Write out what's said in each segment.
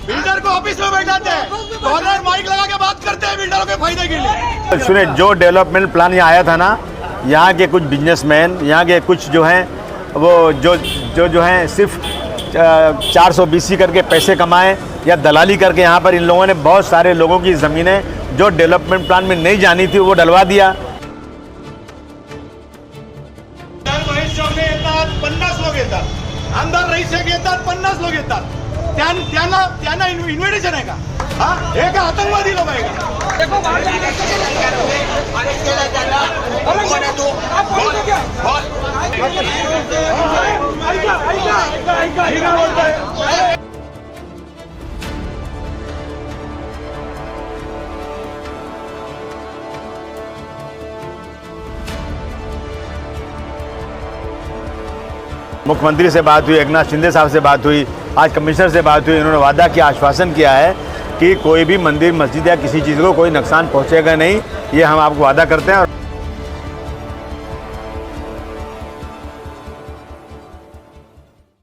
Builder को office में बैठाते हैं, कॉर्नर माइक लगा के बात करते हैं बिल्डरों के फायदे के लिए। सुने, जो डेवलपमेंट प्लान यहाँ आया था ना, यहाँ के कुछ बिजनेसमैन, यहाँ के कुछ जो हैं वो जो हैं सिर्फ 420 करके पैसे कमाए या दलाली करके यहाँ पर इन लोगों ने बहुत सारे लोगों की ज़मीनें जो डेवलपमेंट प्लान में नहीं जानी थी वो डलवा दिया। 50 लोग येतात, आमदार रईशेक येतात, 50 लोग येतात, त्यांना इन्व्हिटेशन आहे का? हा, हे का आतंकवादी लोक आहे का? मुख्यमंत्री से बात हुई, एकनाथ शिंदे साहब से बात हुई, आज कमिश्नर से बात हुई। इन्होंने वादा किया, आश्वासन किया है कि कोई भी मंदिर मस्जिद या किसी चीज़ को कोई नुकसान पहुंचेगा नहीं, ये हम आपको वादा करते हैं।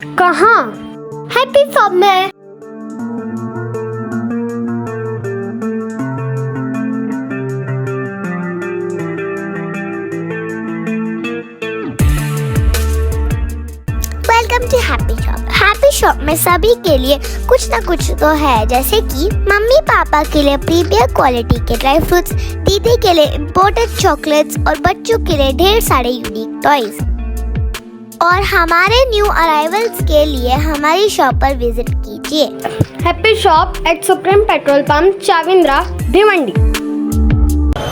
कहाँ? हैप्पी शॉप में। Welcome to Happy Shop. Happy Shop में सभी के लिए कुछ ना कुछ तो है, जैसे कि मम्मी पापा के लिए प्रीमियर क्वालिटी के ड्राई फ्रूट्स, दीदी के लिए इम्पोर्टेड चॉकलेट्स और बच्चों के लिए ढेर सारे यूनिक टॉयज। और हमारे न्यू अराइवल्स के लिए हमारी शॉप पर विजिट कीजिए। Happy Shop at Supreme petrol pump, Chavindra, Bhiwandi.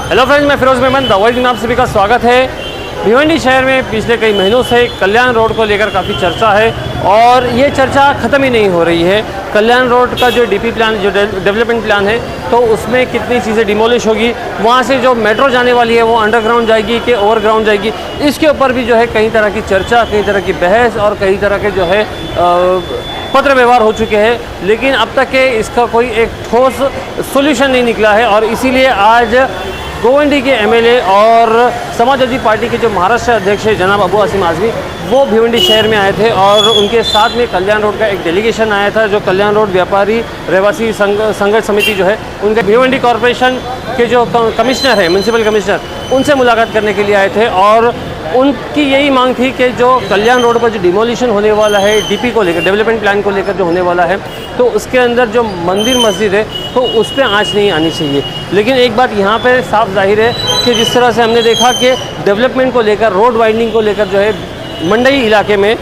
Hello friends, मैं फिरोज मेमन दावोई में आप सभी का स्वागत है। भिवंडी शहर में पिछले कई महीनों से कल्याण रोड को लेकर काफ़ी चर्चा है और ये चर्चा ख़त्म ही नहीं हो रही है। कल्याण रोड का जो डीपी प्लान, जो डेवलपमेंट प्लान है, तो उसमें कितनी चीज़ें डिमोलिश होगी, वहाँ से जो मेट्रो जाने वाली है वो अंडरग्राउंड जाएगी कि ओवरग्राउंड जाएगी, इसके ऊपर भी जो है कई तरह की चर्चा, कई तरह की बहस और कई तरह के जो है पत्र व्यवहार हो चुके हैं, लेकिन अब तक के इसका कोई एक ठोस सोल्यूशन नहीं निकला है। और इसीलिए आज गोवंडी के एमएलए और समाजवादी पार्टी के जो महाराष्ट्र अध्यक्ष है जनाब अबू आसिम आज़मी, वो भिवंडी शहर में आए थे और उनके साथ में कल्याण रोड का एक डेलीगेशन आया था, जो कल्याण रोड व्यापारी रहवासी संघर्ष समिति जो है, उनके भिवंडी कॉरपोरेशन के जो कमिश्नर है, म्यूनसिपल कमिश्नर, उनसे मुलाकात करने के लिए आए थे। और उनकी यही मांग थी कि जो कल्याण रोड पर जो डिमोलिशन होने वाला है, डीपी को लेकर, डेवलपमेंट प्लान को लेकर जो होने वाला है, तो उसके अंदर जो मंदिर मस्जिद है तो उस पर आँच नहीं आनी चाहिए। लेकिन एक बात यहाँ पे साफ जाहिर है कि जिस तरह से हमने देखा कि डेवलपमेंट को लेकर, रोड वाइडनिंग को लेकर जो है मंडई इलाके में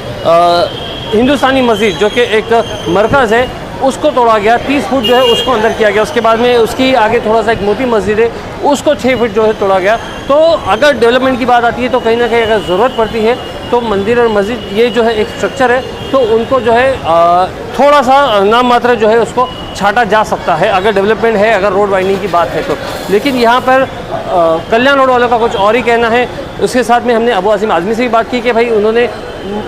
हिंदुस्तानी मस्जिद जो कि एक मरकज़ है उसको तोड़ा गया, 30 फुट जो है उसको अंदर किया गया। उसके बाद में उसकी आगे थोड़ा सा एक मोटी मस्जिद है, उसको 6 फुट जो है तोड़ा गया। तो अगर डेवलपमेंट की बात आती है तो कहीं ना कहीं अगर ज़रूरत पड़ती है तो मंदिर और मस्जिद ये जो है एक स्ट्रक्चर है, तो उनको जो है थोड़ा सा नाम मात्र जो है उसको छाटा जा सकता है अगर डेवलपमेंट है, अगर रोड वाइडनिंग की बात है तो। लेकिन यहाँ पर कल्याण रोड वालों का कुछ और ही कहना है। उसके साथ में हमने अबू आसिम आज़मी से भी बात की कि भाई उन्होंने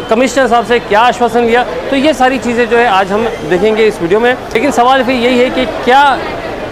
कमिश्नर साहब से क्या आश्वासन लिया, तो ये सारी चीज़ें जो है आज हम देखेंगे इस वीडियो में। लेकिन सवाल फिर यही है कि क्या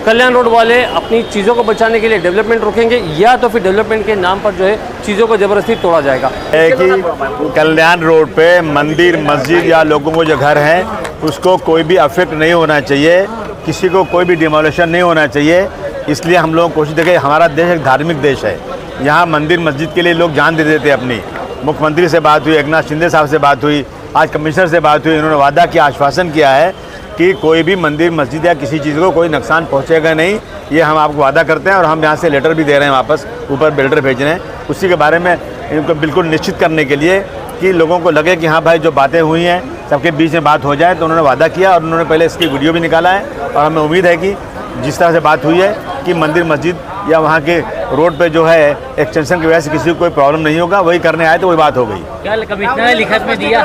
कल्याण रोड वाले अपनी चीज़ों को बचाने के लिए डेवलपमेंट रोकेंगे या तो फिर डेवलपमेंट के नाम पर जो है चीज़ों को ज़बरदस्ती तोड़ा जाएगा। कि कल्याण रोड पे मंदिर मस्जिद या लोगों को जो घर हैं उसको कोई भी अफेक्ट नहीं होना चाहिए, किसी को कोई भी डिमोलिशन नहीं होना चाहिए। इसलिए हम लोग कोशिश देखें, हमारा देश एक धार्मिक देश है, यहाँ मंदिर मस्जिद के लिए लोग जान दे देते अपनी। मुख्यमंत्री से बात हुई, एकनाथ शिंदे साहब से बात हुई, आज कमिश्नर से बात हुई। इन्होंने वादा किया, आश्वासन किया है कि कोई भी मंदिर मस्जिद या किसी चीज़ को कोई नुकसान पहुंचेगा नहीं, ये हम आपको वादा करते हैं। और हम यहाँ से लेटर भी दे रहे हैं, वापस ऊपर लेटर भेज रहे हैं उसी के बारे में, इनको बिल्कुल निश्चित करने के लिए कि लोगों को लगे कि हाँ भाई जो बातें हुई हैं सबके बीच में बात हो जाए। तो उन्होंने वादा किया और उन्होंने पहले इसकी वीडियो भी निकाला है और हमें उम्मीद है कि जिस तरह से बात हुई है कि मंदिर मस्जिद या वहाँ के रोड पे जो है एक्सटेंशन की वजह से किसी को कोई प्रॉब्लम नहीं होगा, वही करने आए तो वही बात हो गई। क्या कमिश्नर ने लिखित में दिया?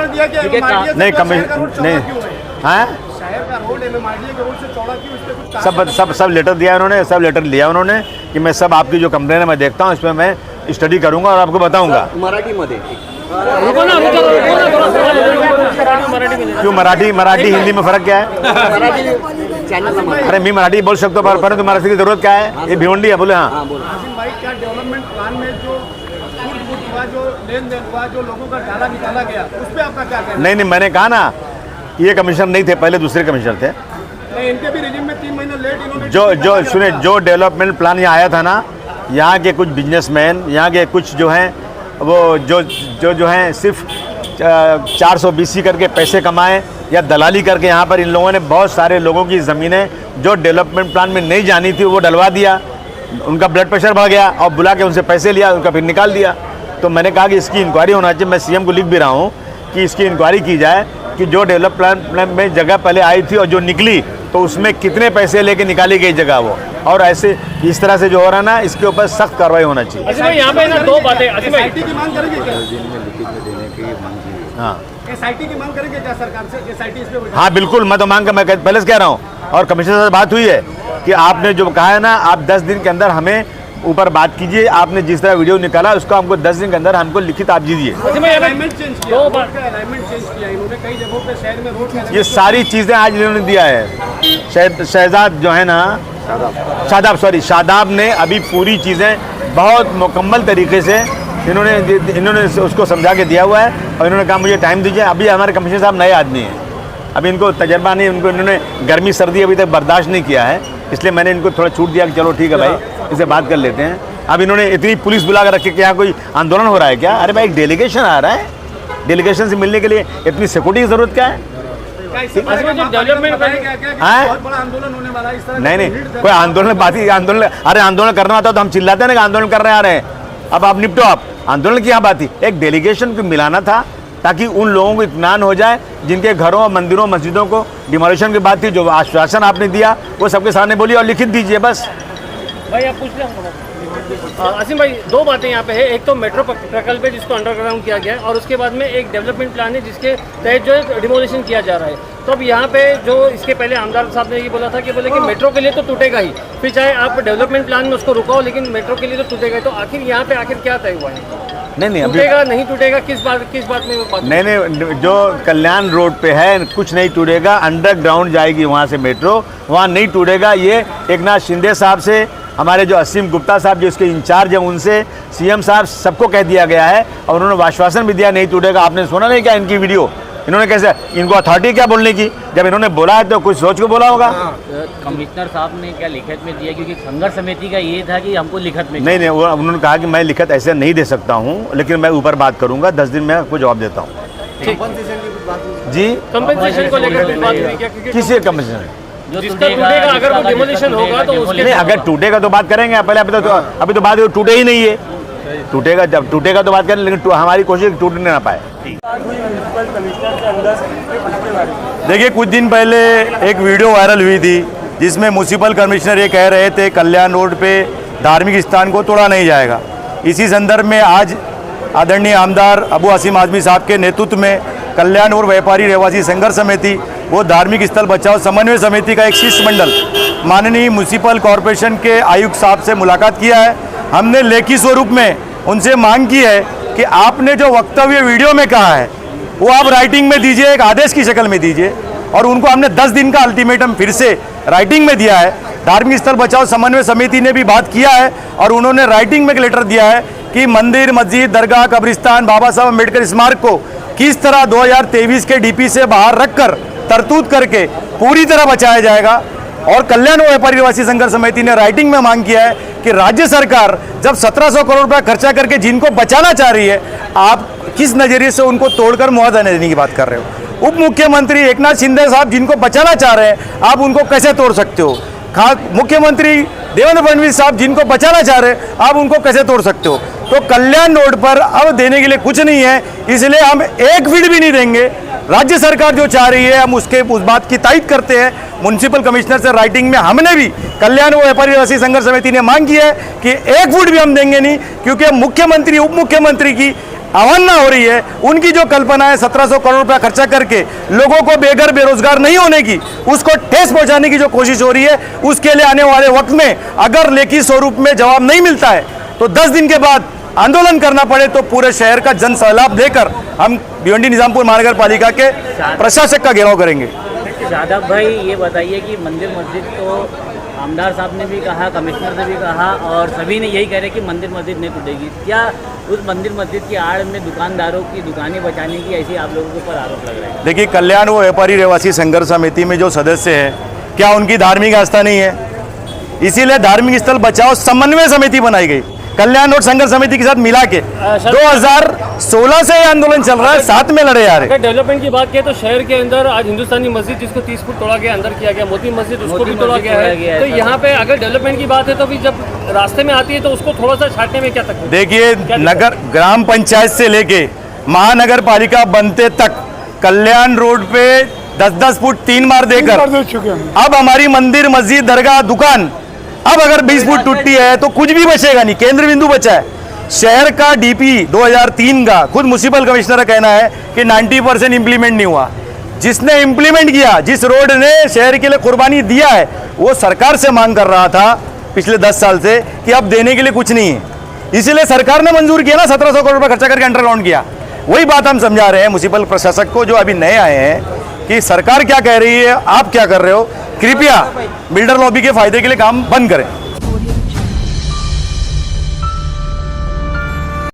नहीं नहीं, हाँ सब लेटर दिया उन्होंने, सब लेटर लिया उन्होंने कि मैं सब आपकी जो कंप्लेन है मैं देखता हूँ, इसमें मैं स्टडी करूँगा और आपको बताऊँगा। क्यों मराठी हिंदी में फ़र्क क्या है? अरे मैं मराठी बोल सकता हूँ परंतु मराठी की जरूरत क्या है? ये भिवंडी है, बोले। हाँ, क्या डेवलपमेंट प्लान में जो लेन देन हुआ, जो लोगों का डाला निकाला गया, उस पर आपका क्या कहना? नहीं, मैंने कहा ना ये कमिश्नर नहीं थे, पहले दूसरे कमिश्नर थे। इनके भी रिजिम में 3 महीने लेट इन्होंने जो सुने, जो डेवलपमेंट प्लान यहाँ आया था ना, यहाँ के कुछ बिजनेसमैन, यहाँ के कुछ जो हैं वो जो हैं सिर्फ 420 करके पैसे कमाए या दलाली करके यहाँ पर इन लोगों ने बहुत सारे लोगों की ज़मीनें जो डेवलपमेंट प्लान में नहीं जानी थी वो डलवा दिया। उनका ब्लड प्रेशर बढ़ गया और बुला के उनसे पैसे लिया, उनका फिर निकाल दिया। तो मैंने कहा कि इसकी इंक्वायरी होना चाहिए। मैं सीएम को लिख भी रहा हूँ कि इसकी इंक्वायरी की जाए कि जो डेवलपमेंट प्लान में जगह पहले आई थी और जो निकली तो उसमें कितने पैसे लेके निकाली गई जगह वो, और ऐसे इस तरह से जो हो रहा है ना, इसके ऊपर सख्त कार्रवाई होना चाहिए। असीम भाई यहाँ पे ना दो बातें, असीम भाई SIT की मांग करेंगे क्या? हाँ SIT की मांग करेंगे क्या सरकार से? SIT इस पे हाँ बिल्कुल, मैं तो मांग कर मैं पहले से कह रहा हूँ। और कमिश्नर से बात हुई है कि आपने जो कहा है ना, आप 10 दिन के अंदर हमें ऊपर बात कीजिए। आपने जिस तरह वीडियो निकाला उसको हमको 10 दिन के अंदर हमको लिखित आप दीजिए। अलाइनमेंट चेंज किया, अलाइनमेंट चेंज किया इन्होंने कई जगहों पे शहर में रोड ये सारी चीज़ें आज इन्होंने दिया है। शहजाद जो है ना, शादाब ने अभी पूरी चीज़ें बहुत मुकम्मल तरीके से इन्होंने उसको समझा के दिया हुआ है। और इन्होंने कहा मुझे टाइम दीजिए। अभी हमारे कमिश्नर साहब नए आदमी हैं, अभी इनको तजर्बा नहीं, इन्होंने गर्मी सर्दी अभी तक बर्दाश्त नहीं किया है, इसलिए मैंने इनको थोड़ा छूट दिया कि चलो ठीक है भाई, इससे बात कर लेते हैं। अब इन्होंने इतनी पुलिस बुला कर रखी कि यहाँ कोई आंदोलन हो रहा है क्या? अरे भाई, एक डेलीगेशन आ रहा है, डेलीगेशन से मिलने के लिए इतनी सिक्योरिटी की जरूरत क्या है? डेवलपमेंट बहुत बड़ा आंदोलन होने वाला है इस तरह। नहीं, कोई आंदोलन अरे आंदोलन करना होता तो हम चिल्लाते ना कि आंदोलन करने आ रहे हैं। अब आप निपटो, आप आंदोलन की यहाँ बात थी, एक डेलीगेशन को मिलाना था ताकि उन लोगों को इत्मीनान हो जाए जिनके घरों, मंदिरों, मस्जिदों को डिमोलिशन की बात थी। जो आश्वासन आपने दिया वो सबके सामने बोलिए और लिखित दीजिए बस। भाई आप पूछ लें। असीम भाई, दो बातें यहाँ पे है। एक तो मेट्रो प्रकल्प है जिसको अंडरग्राउंड किया गया है, और उसके बाद में एक डेवलपमेंट प्लान है जिसके तहत जो है डिमोलिशन किया जा रहा है। तो अब यहाँ पे जो इसके पहले आमदार साहब ने ये बोला था कि बोले कि मेट्रो के लिए तो टूटेगा ही, फिर चाहे आप डेवलपमेंट प्लान में उसको रुकाओ, लेकिन मेट्रो के लिए तो टूटेगा ही। तो आखिर यहाँ पे क्या तय हुआ है? नहीं टूटेगा नहीं टूटेगा, किस बात में वो बात? नहीं, जो कल्याण रोड पे है कुछ नहीं टूटेगा। अंडरग्राउंड जाएगी वहाँ से मेट्रो, वहाँ नहीं टूटेगा। ये एकनाथ शिंदे साहब से, हमारे जो असीम गुप्ता साहब जो इसके इंचार्ज हैं उनसे, सीएम साहब सबको कह दिया गया है और उन्होंने आश्वासन भी दिया नहीं टूटेगा। आपने सुना नहीं क्या इनकी वीडियो? इन्होंने कैसे, इनको अथॉरिटी क्या बोलने की? जब इन्होंने बोला है तो कुछ सोच को बोला होगा। कमिश्नर साहब ने क्या लिखित में दिया? क्योंकि संघर्ष समिति का ये था कि हमको लिखित में नहीं, उन्होंने कहा कि मैं लिखित ऐसे नहीं दे सकता हूँ, लेकिन मैं ऊपर बात करूँगा, 10 दिन में आपको जवाब देता हूँ। जी, कंपनसेशन को लेकर बात हुई क्या? क्योंकि किसी कमिश्नर जिसका टूटेगा, अगर वो डिमोलिशन होगा तो उसके नहीं, अगर टूटेगा तो बात करेंगे पहले। अभी तो बात टूटे ही नहीं है, टूटेगा जब टूटेगा तो बात करें, लेकिन हमारी कोशिश टूटने ना पाए। देखिए, कुछ दिन पहले एक वीडियो वायरल हुई थी जिसमें म्यूनसिपल कमिश्नर ये कह रहे थे कल्याण रोड पे धार्मिक स्थान को तोड़ा नहीं जाएगा। इसी संदर्भ में आज आदरणीय आमदार अबू आसिम आजमी साहब के नेतृत्व में कल्याण और व्यापारी रहवासी संघर्ष समिति वो धार्मिक स्थल बचाओ समन्वय समिति का एक शिष्टमंडल माननीय म्यूनसिपल कॉरपोरेशन के आयुक्त साहब से मुलाकात किया है। हमने लेखी स्वरूप में उनसे मांग की है कि आपने जो वक्तव्य वीडियो में कहा है वो आप राइटिंग में दीजिए, एक आदेश की शक्ल में दीजिए। और उनको हमने 10 दिन का अल्टीमेटम फिर से राइटिंग में दिया है। धार्मिक स्थल बचाओ समन्वय समिति ने भी बात किया है और उन्होंने राइटिंग में एक लेटर दिया है कि मंदिर, मस्जिद, दरगाह, कब्रिस्तान, बाबा साहब अम्बेडकर स्मारक को किस तरह 2023 के डीपी से बाहर रखकर तरतूत करके पूरी तरह बचाया जाएगा। और कल्याण और व्यापारी रहवासी संघर्ष समिति ने राइटिंग में मांग किया है कि राज्य सरकार जब 1700 करोड़ रुपया खर्चा करके जिनको बचाना चाह रही है, आप किस नजरिए से उनको तोड़कर मुआवजा देने की बात कर रहे हो? उप मुख्यमंत्री एकनाथ शिंदे साहब जिनको बचाना चाह रहे हैं, आप उनको कैसे तोड़ सकते हो? मुख्यमंत्री देवेंद्र फडणवीस साहब जिनको बचाना चाह रहे हैं, आप उनको कैसे तोड़ सकते हो? तो कल्याण रोड पर अब देने के लिए कुछ नहीं है, इसलिए हम एक फीट भी नहीं देंगे। राज्य सरकार जो चाह रही है हम उस बात की तायद करते हैं। म्युनिसिपल कमिश्नर से राइटिंग में हमने भी कल्याण व व्यापारी रहवासी संघर्ष समिति ने मांग की है कि 1 फुट भी हम देंगे नहीं, क्योंकि मुख्यमंत्री उप मुख्यमंत्री की अवहेलना हो रही है। उनकी जो कल्पना है 1700 करोड़ रुपया खर्चा करके लोगों को बेघर बेरोजगार नहीं होने की, उसको ठेस पहुंचाने की जो कोशिश हो रही है, उसके लिए आने वाले वक्त में अगर लेखी स्वरूप में जवाब नहीं मिलता है तो 10 दिन के बाद आंदोलन करना पड़े तो पूरे शहर का जन सैलाब लेकर हम भिवंडी निजामपुर महानगर पालिका के प्रशासक का घेराव करेंगे। शादाब भाई, ये बताइए कि मंदिर मस्जिद तो आमदार साहब ने भी कहा, कमिश्नर ने भी कहा और सभी ने यही कह रहे कि मंदिर मस्जिद नहीं टूटेगी। क्या उस मंदिर मस्जिद की आड़ में दुकानदारों की दुकानें बचाने की ऐसी आप लोगों के ऊपर आरोप लग रहे हैं? देखिए, कल्याण वो व्यापारी रहवासी संघर्ष समिति में जो सदस्य है, क्या उनकी धार्मिक आस्था नहीं है? इसीलिए धार्मिक स्थल बचाओ समन्वय समिति बनाई गई कल्याण रोड संघर्ष समिति के साथ मिला के। 2016 से ये आंदोलन चल रहा है, साथ में लड़े आ रहे। अगर डेवलपमेंट की बात करें तो शहर के अंदर आज हिंदुस्तानी मस्जिद जिसको 30 फुट तोड़ा गया, अंदर किया गया, मोती मस्जिद उसको भी तोड़ा गया है। तो यहाँ पे अगर डेवलपमेंट की बात है तो भी जब रास्ते में आती है तो उसको थोड़ा सा छाटने में क्या तकलीफ? देखिए, नगर ग्राम पंचायत से लेके महानगर पालिका बनते तक कल्याण रोड पे 10-10 फुट 3 बार देकर अब हमारी मंदिर मस्जिद दरगाह दुकान अब अगर 20 फुट टूटती है तो कुछ भी बचेगा नहीं, केंद्र बिंदु बचा है। शहर का डीपी 2003 का खुद म्युनिसिपल कमिश्नर का कहना है कि 90% इंप्लीमेंट नहीं हुआ। जिसने इंप्लीमेंट किया, जिस रोड ने शहर के लिए कुर्बानी दिया है, वो सरकार से मांग कर रहा था पिछले 10 साल से कि अब देने के लिए कुछ नहीं है। इसीलिए सरकार ने मंजूर किया ना, 1700 करोड़ रुपये खर्चा करके अंडरग्राउंड किया। वही बात हम समझा रहे हैं म्युनिसिपल प्रशासक को जो अभी नए आए हैं कि सरकार क्या कह रही है, आप क्या कर रहे हो। कृपया बिल्डर लॉबी के फायदे के लिए काम बंद करें।